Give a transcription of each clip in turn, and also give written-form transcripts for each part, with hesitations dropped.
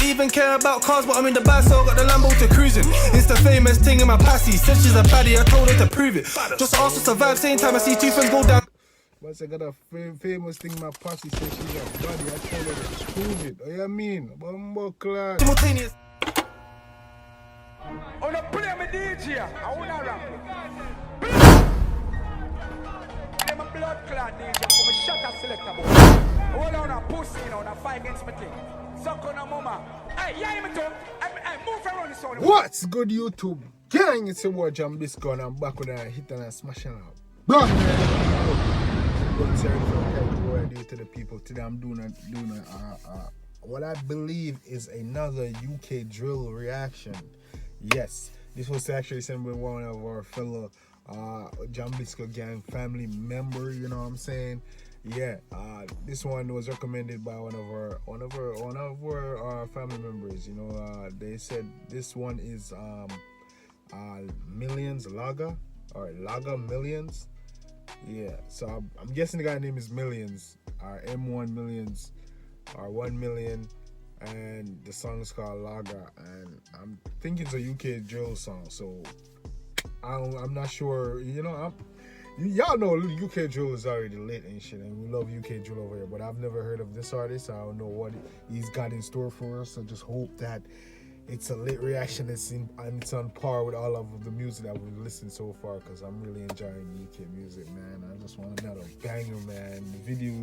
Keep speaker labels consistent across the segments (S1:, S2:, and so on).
S1: even care about cars, but I'm in the bad, so I got the Lambo to cruising. It's the famous thing in my passy. Said she's a baddie, I told her to prove it. Just asked to survive, same time I see two friends go down.
S2: Once I got a famous thing in my posse, said she's a baddie, I told her to prove it. What you mean? Bumbo clad.
S1: Simultaneous.
S3: On a play me DJ, I wanna rap. I'm a blood clot DJ, I'm a shot at selector boy. Hold on a pussy, you know, on a fight against me thing. Suck on a mama. Hey, yeah, me too. I move around this one.
S2: What's good, YouTube? Gang, it's your boy Jambisco, and I'm back with a hit and a smashing out. Blood! Sorry for what I do to the people. Today I'm doing what I believe is another UK drill reaction. Yes, this was actually sent by one of our fellow Jambisco gang family member, you know what I'm saying? Yeah, this one was recommended by one of our family members. You know, they said this one is Millions LAGGA, or LAGGA Millions. Yeah, so I'm guessing the guy's name is Millions, or M1LLIONZ, or 1 million, and the song is called LAGGA, and I'm thinking it's a UK drill song. So I'm not sure. You know, y'all know UK drill is already lit and shit, and we love UK drill over here. But I've never heard of this artist. I don't know what he's got in store for us. So just hope that it's a lit reaction and it's on par with all of the music that we've listened so far, because I'm really enjoying UK music, man. I just want another banger, man. The video,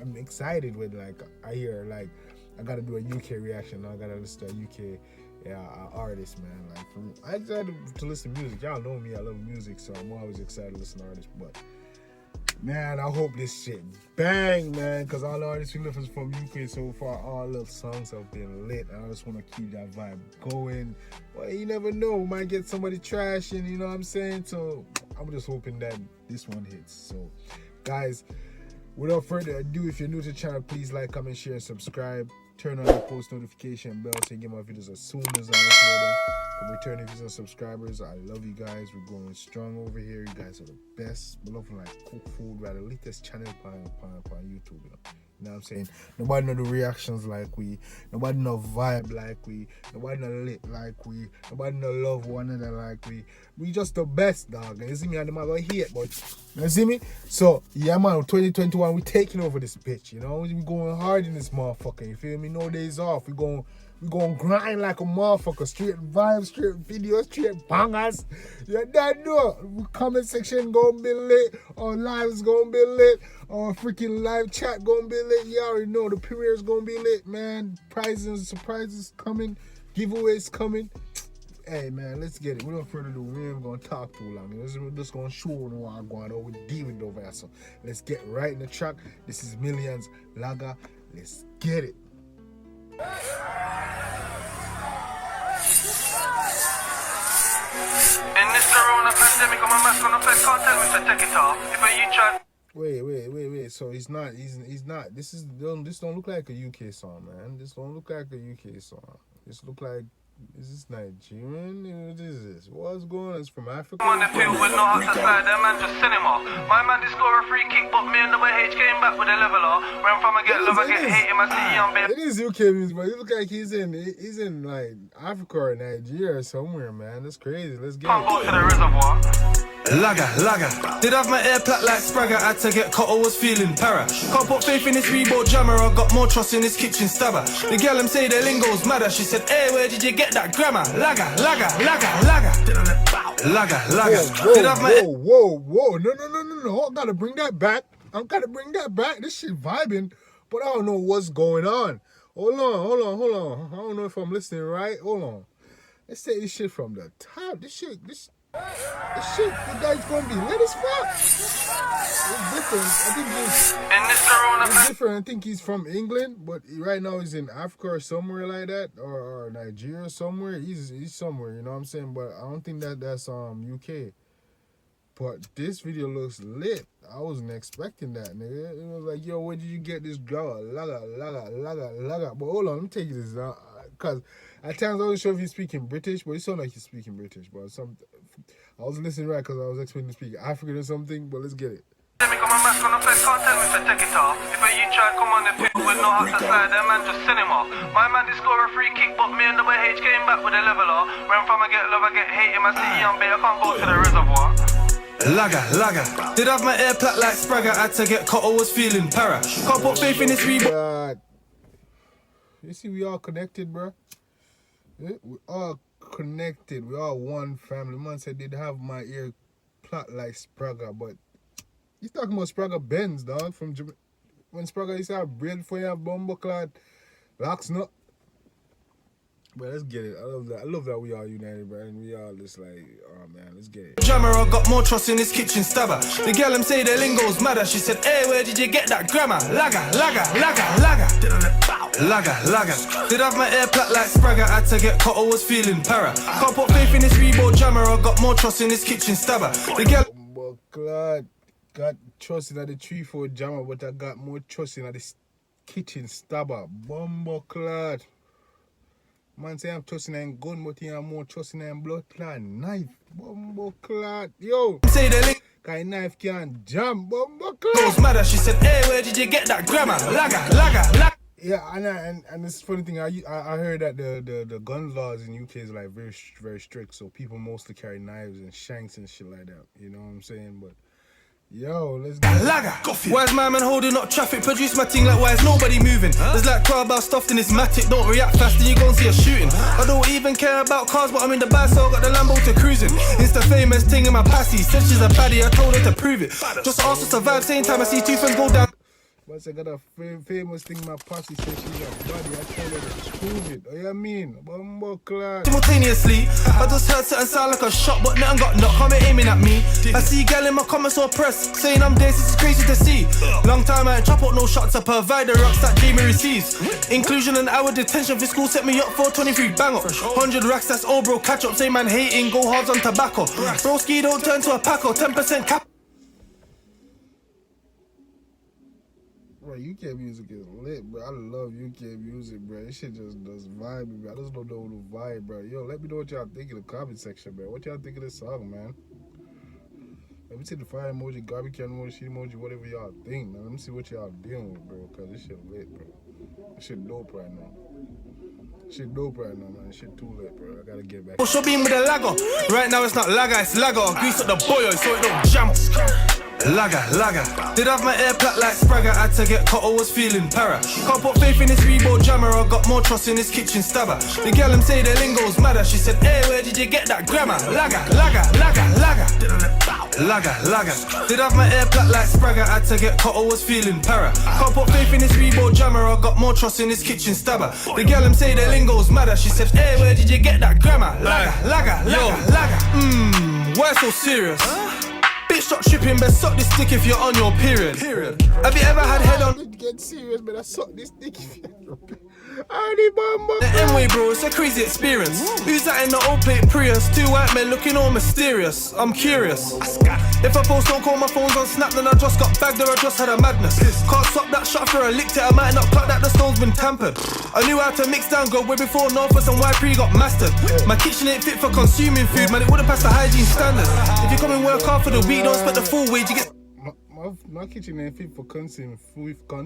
S2: I'm excited with, like, I hear, like, I gotta do a UK reaction. I gotta listen to a UK artist, man. Like, I'm excited to listen to music. Y'all know me, I love music, so I'm always excited to listen to artists. But man, I hope this shit bang, man, because all the artists we listen from UK so far, all little songs have been lit, and I just want to keep that vibe going. Well, you never know, we might get somebody trashing, you know what I'm saying? So I'm just hoping that this one hits. So guys, without further ado, if you're new to the channel, please like, comment, share, and subscribe. Turn on the post notification bell so you get my videos as soon as I upload them. For returning viewers and subscribers, I love you guys. We're going strong over here. You guys are the best. We love like cook food. We're the latest channel on YouTube. You know what I'm saying? Nobody know the reactions like we. Nobody know vibe like we. Nobody know lit like we. Nobody know love one another like we. We just the best, dog. You see me and the man go hate, but you see me? So yeah, man, 2021, we taking over this bitch. You know, we going hard in this motherfucker. You feel me? No days off. We going grind like a motherfucker. Straight vibes, straight videos, straight bangers. You don't know. Comment section gonna be lit. Our lives gonna be lit. Our freaking live chat gonna be lit. You already know the premiere's gonna be lit, man. Prizes and surprises coming. Giveaways coming. Hey, man, let's get it. Without further ado, we ain't gonna talk too long. We're just gonna show them what I'm going on with David over here. So let's get right in the track. This is Millions LAGGA. Let's get it.
S4: In this corona pandemic, I'm a mask on the face, can't tell me to take it off. If you try.
S2: Wait. So he's not. This don't look like a UK song, man. This don't look like a UK song. This look like. Is this Nigerian? What is this? What's going on? It's from Africa.
S4: On the field with no outside, that man just cinema. My man did score a free kick, but me and the H came back with a leveler. Ran from a get love, I get hate him, I see young baby.
S2: It is UK music, but it look like he's in like Africa or Nigeria or somewhere, man. That's crazy. Let's get it.
S4: Can't go to the reservoir.
S1: LAGGA. Did have my air plat like Spragger, had to get cut, I was feeling para. Can't put faith in this Reebok jammer, I got more trust in this kitchen stabber. The girl say the lingo's madder, she said, hey, where did you get that grammar? LAGGA. Did have my
S2: whoa, no, I gotta bring that back. This shit vibing, but I don't know what's going on. Hold on. I don't know if I'm listening right. Hold on. Let's take this shit from the top. This shit, the guy's gonna be lit as fuck. It's different. I think it's different. I think he's from England, but right now he's in Africa or somewhere like that, or Nigeria or somewhere. He's somewhere, you know what I'm saying? But I don't think that's UK. But this video looks lit. I wasn't expecting that, nigga. It was like, yo, where did you get this girl? LAGGA. But hold on, let me take this out. Because at times I wasn't sure if he's speaking British, but it sounded like he's speaking British. But I was listening right because I was expecting to speak African or something, but let's get it.
S4: Let me come on mask on the flex, can't tell me to take it off. If a you try come on the pit with no hot to slide, then man just send him off. My man did score a free kick, but me and the H came back with a leveler. Where from I get love, I get hate in my city, I'm bait, I can't go to the reservoir.
S1: Lagga. Did have my air plat like Spragga, had to get cut, I was feeling para. Can't put faith in this rebound.
S2: God. You see, we all connected, bro. We all connected. We all one family. Man said did have my ear plat like Spragga, but he's talking about Spragga Benz, dog. From when Spragga used to have braid for you, have bumbo clad, locks nut. But let's get it. I love that we all united, bro. And we all just like, oh man, let's get it.
S1: Jammer, I got more trust in this kitchen stabber. The girl them say their lingo's madder. She said, hey, where did you get that grammar? Lagga. Did have my air plat like Spragga, had to get cut, I was feeling para. Can't put faith in this Reebok Jammer, I got more trust in this kitchen stabber. The girl
S2: Bumbo clad, got trust in the 3-4 Jammer, but I got more trust in this kitchen stabber. Bumbo clad. Man say I'm trusting in gun, but he have more trusting in blood clot knife. Bumbo clot. Yo.
S1: say the link
S2: Cause knife can't jam. Bumbo clot.
S1: goes madder. She said, hey, where did you get that grammar? Lagga.
S2: Yeah, and this funny thing, I heard that the gun laws in UK is like very strict, so people mostly carry knives and shanks and shit like that. You know what I'm saying? But yo, let's go.
S1: Lagga. Why is my man holding up traffic? Produce my thing like why is nobody moving? There's like crowbar stuffed in this matic. Don't react fast and you gon' see a shooting. I don't even care about cars, but I'm in the bad, so I got the Lambo to cruising. It's the famous thing in my passy. Said she's a baddie, I told her to prove it. Just asked to survive, same time I see two friends go down.
S2: But I got a famous thing my posse said she's a body. I told her to prove it. Oh, you mean? Bumbo clot.
S1: Simultaneously, I just heard something sound like a shot, but nothing got knocked, come aiming at me. I see gal in my comments or press, saying I'm there, this is crazy to see. Long time I ain't chop out no shots, I provide the rocks that Jamie receives. Inclusion and hour detention for school set me up for 23 bang up. 100 racks, that's all bro, catch up, say man hating, go hard on tobacco. Broski don't turn to a paco, 10% cap.
S2: Bro, UK music is lit, bro. I love UK music, bro. This shit just does vibe me, bro. I just don't know the vibe, bro. Yo, let me know what y'all think in the comment section, bro. What y'all think of this song, man? Let me see the fire emoji, garbage can emoji, shit emoji, whatever y'all think, man. Let me see what y'all dealing with, bro. Cause this shit lit, bro. This shit dope right now. Shit dope right now, man. Shit too lit, bro. I gotta get back.
S1: She'll be in with a lagger. Right now it's not lagger, it's lagger. Grease up the boyo so it don't jam. Lagga. Did have my air plat like Spragga, had to get cut, I was feeling para. Can't put faith in this Reebok Jammer, I got more trust in this kitchen stabber. The girl them say their lingo's madder. She said, hey, where did you get that grammar? Lagga. Did have my air plat like Spragga, had to get cut, I was feeling para. Can't put faith in this Reebok Jammer, I got more trust in this kitchen stabber. The girl them say their lingo's madder. She said, hey, where did you get that grammar? Lagga. Why so serious? Bitch, stop tripping, best suck this dick if you're on your period. Have you ever had head on?
S2: Get serious, man. I suck this dick if you're Arnie Bumbo.
S1: The M-way, bro, it's a crazy experience. Who's that in the old plate Prius? Two white men looking all mysterious. I'm curious. If I post don't call my phone's on Snap, then I just got bagged or I just had a madness. Can't swap that shot for a licked it, I might not cut that the stone's been tampered. I knew how to mix down God way before Northwest and Y3 got mastered. My kitchen ain't fit for consuming food, man, it wouldn't pass the hygiene standards. If you come and work hard for the week, don't expect the full wage, you get...
S2: My kitchen ain't fit for consuming food, but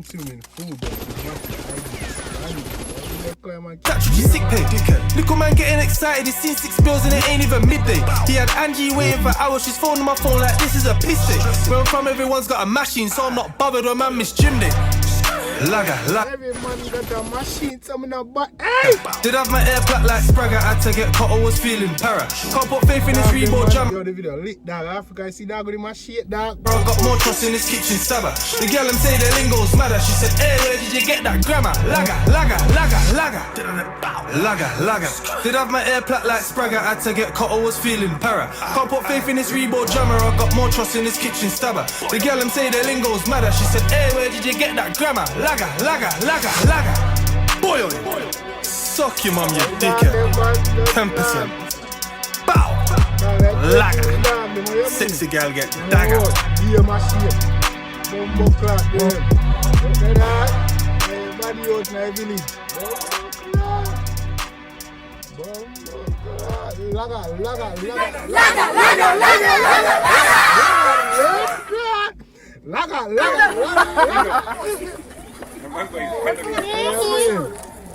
S1: That's your sick pay. Little man getting excited, he's seen 6 bills and it ain't even midday. He had Angie waiting for hours, she's phoning my phone like this is a piss day. Where I'm from, everyone's got a machine, so I'm not bothered when man miss gym day. Lagga.
S2: Every man got a machine, some in a butt. Hey!
S1: Did have my air plat like Spragga, had to get cut, I was feeling para. Can't put faith in this Reebok Jammer.
S2: Yo, the video lit, dog. Africa, I see dog with my shit, dog.
S1: I got more trust in this kitchen stabber. The girl them say their lingo's madder. She said, hey, where did you get that grammar? Lagga. Did have my air plat like Spragga, had to get cut, I was feeling para. Can't put faith in this Reebok Jammer, I got more trust in this kitchen stabber. The girl them say their lingo's madder. She said, hey, where did you get that grammar? Lagga. Boy, suck your mum, you dickhead. 10%. Bow. Lagga. Sexy girl get dagger.
S2: Yeah, my shit. Bumbo clock, yeah. Everybody out in the village. Bumbo clock. Lagga. Lagga.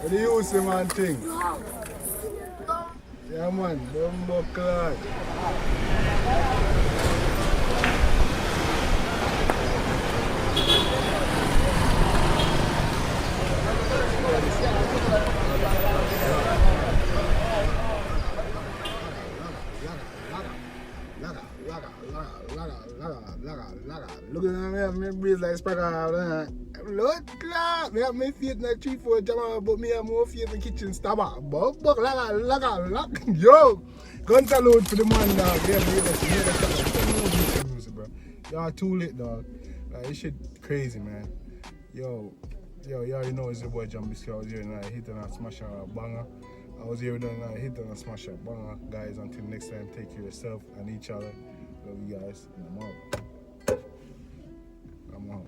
S2: What do you say, man, thing? Yeah, man, Bumbo Clark. Look at me, breathe like Spragga. Lord, clap. Me have my faith in the 3-4 jammer, but me have more faith in the kitchen stabber. Buck, lagga. Yo, gun salute for the man, dog. Yeah, music, bro. Y'all too lit, dog. Like, this shit crazy, man. Yo, you already know it's your boy Jambisco. I was here tonight, hitting and smashing a banger. I was here tonight, hitting and smashing a banger. Guys, until next time, take care of yourself and each other. Love you guys. And I'm out.